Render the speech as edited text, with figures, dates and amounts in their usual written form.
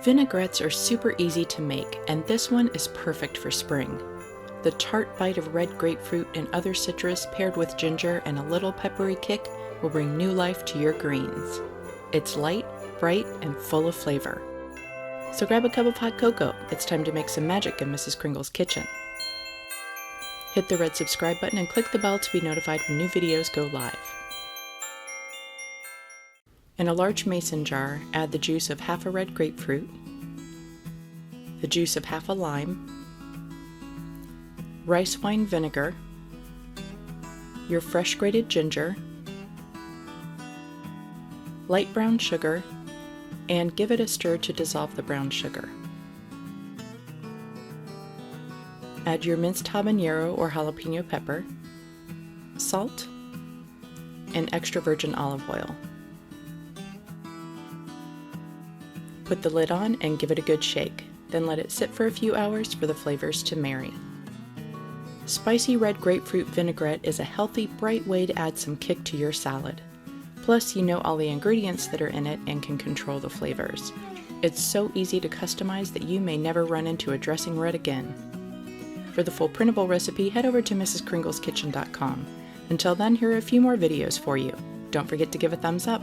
Vinaigrettes are super easy to make, and this one is perfect for spring. The tart bite of red grapefruit and other citrus paired with ginger and a little peppery kick will bring new life to your greens. It's light, bright, and full of flavor. So grab a cup of hot cocoa. It's time to make some magic in Mrs. Kringle's kitchen. Hit the red subscribe button and click the bell to be notified when new videos go live. In a large mason jar, add the juice of half a red grapefruit, the juice of half a lime, rice wine vinegar, your fresh grated ginger, light brown sugar, and give it a stir to dissolve the brown sugar. Add your minced habanero or jalapeno pepper, salt, and extra virgin olive oil. Put the lid on and give it a good shake, then let it sit for a few hours for the flavors to marry. Spicy red grapefruit vinaigrette is a healthy, bright way to add some kick to your salad. Plus, you know all the ingredients that are in it and can control the flavors. It's so easy to customize that you may never run into a dressing red again. For the full printable recipe, head over to mrskringleskitchen.com. Until then, here are a few more videos for you. Don't forget to give a thumbs up.